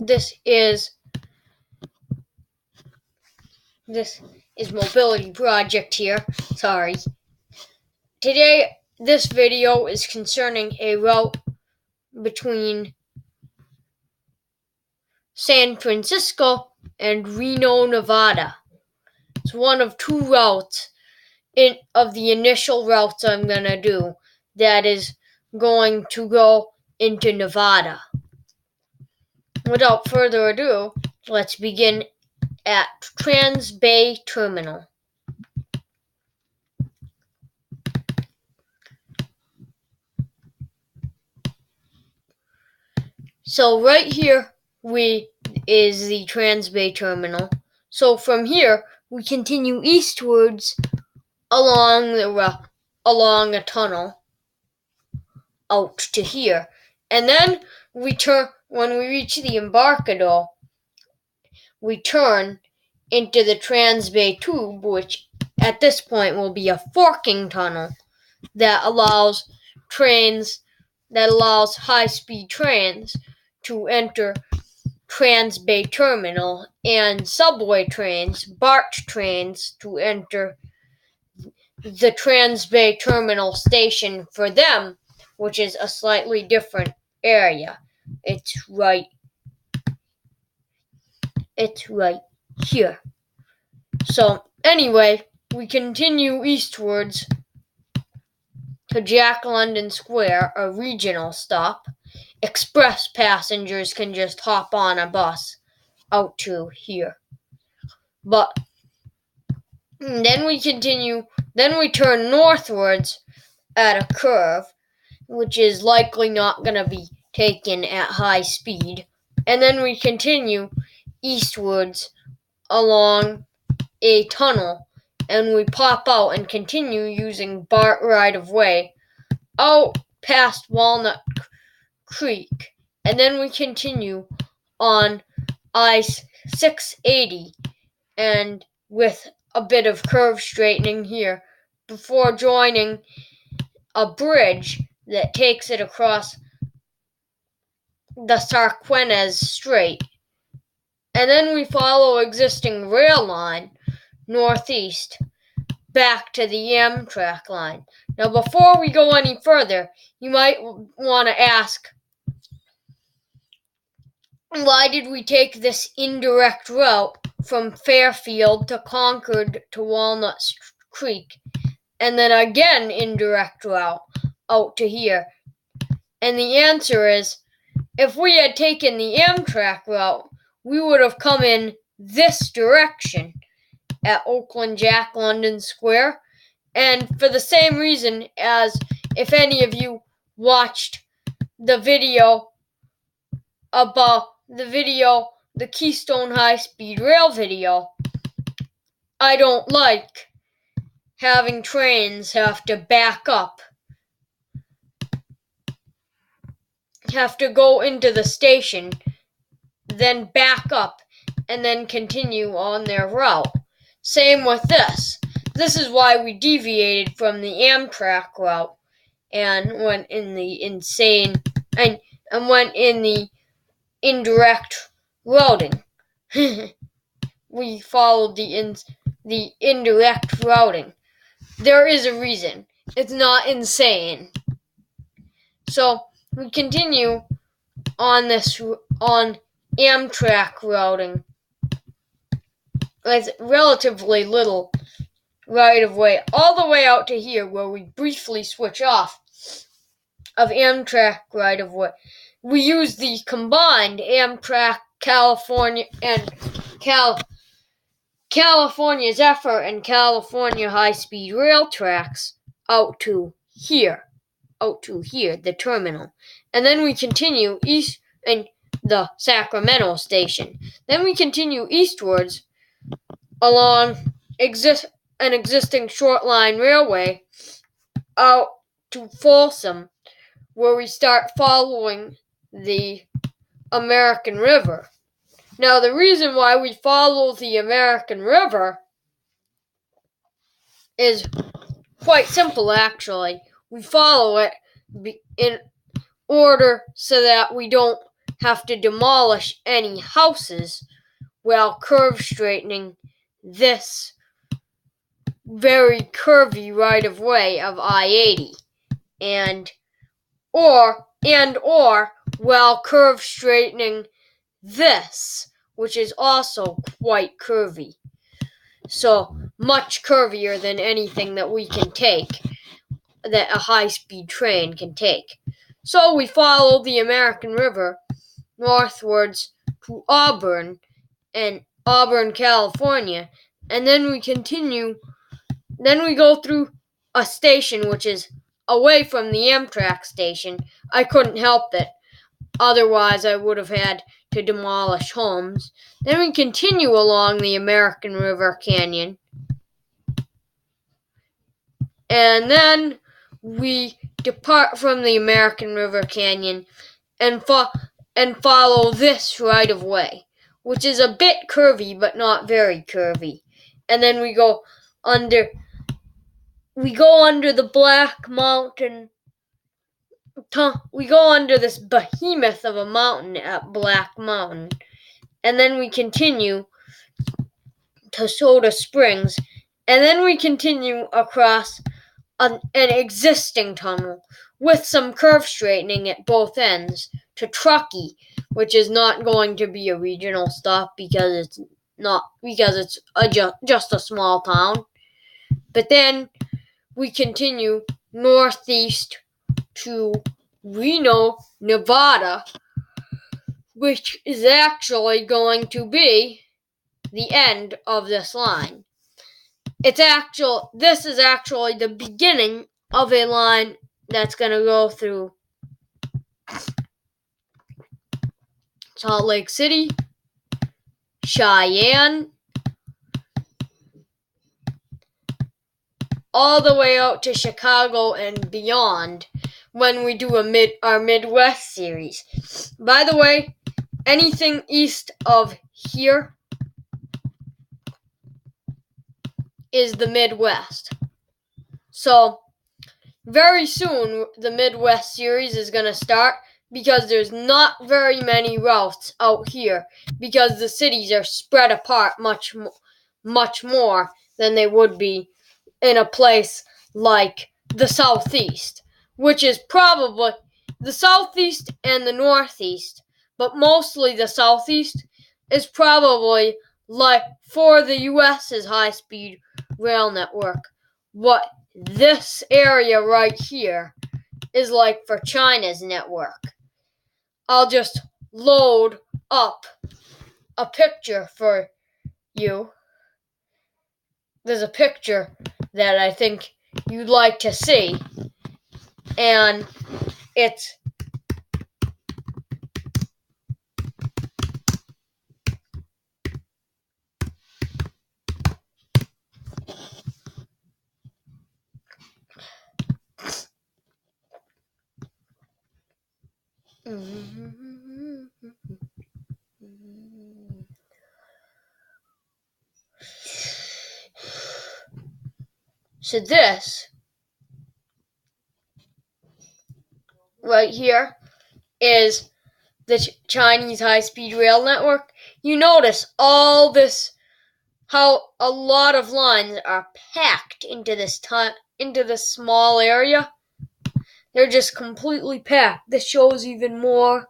This is Mobility Project here. Sorry. Today, this video is concerning a route between San Francisco and Reno, Nevada. It's one of two routes of the initial routes I'm going to do that is going to go into Nevada. Without further ado, let's begin at Trans Bay Terminal. So right here is the Trans Bay Terminal. So from here we continue eastwards along a tunnel out to here, and then when we reach the Embarcadero, we turn into the Trans Bay Tube, which at this point will be a forking tunnel that allows high-speed trains to enter Trans Bay Terminal and subway trains, BART trains, to enter the Trans Bay Terminal station for them, which is a slightly different area. It's right here. So anyway, we continue eastwards to Jack London Square, a regional stop. Express passengers can just hop on a bus out to here. But then we turn northwards at a curve, which is likely not going to be taken at high speed. And then we continue eastwards along a tunnel, and we pop out and continue using BART right-of-way out past Walnut Creek, and then we continue on I-680 and with a bit of curve straightening here before joining a bridge that takes it across the Sarquenes Strait. And then we follow existing rail line northeast back to the Amtrak line. Now, before we go any further, you might want to ask, why did we take this indirect route from Fairfield to Concord to Walnut Creek, and then again indirect route out to here? And the answer is, if we had taken the Amtrak route, we would have come in this direction at Oakland Jack London Square, and for the same reason as if any of you watched the video about the Keystone High-Speed Rail video, I don't like having trains have to back up, have to go into the station, then back up, and then continue on their route. Same with this. This is why we deviated from the Amtrak route and went in the indirect routing. We followed the indirect routing. There is a reason. It's not insane. So we continue on Amtrak routing with relatively little right-of-way all the way out to here, where we briefly switch off of Amtrak right-of-way. We use the combined Amtrak California and California Zephyr and California high-speed rail tracks out to here, the terminal. And then we continue east in the Sacramento station. Then we continue eastwards along an existing short line railway out to Folsom, where we start following the American River. Now, the reason why we follow the American River is quite simple, actually. We follow it in order so that we don't have to demolish any houses while curve straightening this very curvy right-of-way of I-80, or while curve straightening this, which is also quite curvy. So much curvier than anything that we can take, that a high-speed train can take. So we follow the American River northwards to Auburn, California, and then we continue. Then we go through a station which is away from the Amtrak station. I couldn't help it. Otherwise, I would have had to demolish homes. Then we continue along the American River Canyon. And then we depart from the American River Canyon and follow this right-of-way, which is a bit curvy but not very curvy. And then we go under the Black Mountain. We go under this behemoth of a mountain at Black Mountain, and then we continue to Soda Springs, and then we continue across an existing tunnel with some curve straightening at both ends to Truckee, which is not going to be a regional stop because it's just a small town. But then we continue northeast to Reno, Nevada, which is actually going to be the end of this line. This is actually the beginning of a line that's going to go through Salt Lake City, Cheyenne, all the way out to Chicago and beyond when we do our Midwest series. By the way, anything east of here is the Midwest. So very soon the Midwest series is going to start because there's not very many routes out here because the cities are spread apart much more than they would be in a place like the Southeast, which is probably the Southeast and the Northeast, but mostly the Southeast is probably like for the U.S.'s high-speed rail network what this area right here is like for China's network. I'll just load up a picture for you. There's a picture that I think you'd like to see, and it's so this right here is the Chinese high-speed rail network. You notice all this, how a lot of lines are packed into this small area. They're just completely packed. This shows even more.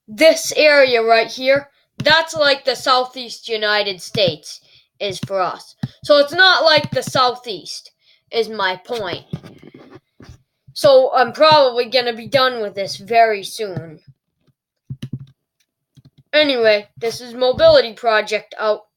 This area right here, that's like the Southeast United States is for us. So it's not like the Southeast, is my point. So I'm probably going to be done with this very soon. Anyway, this is Mobility Project out.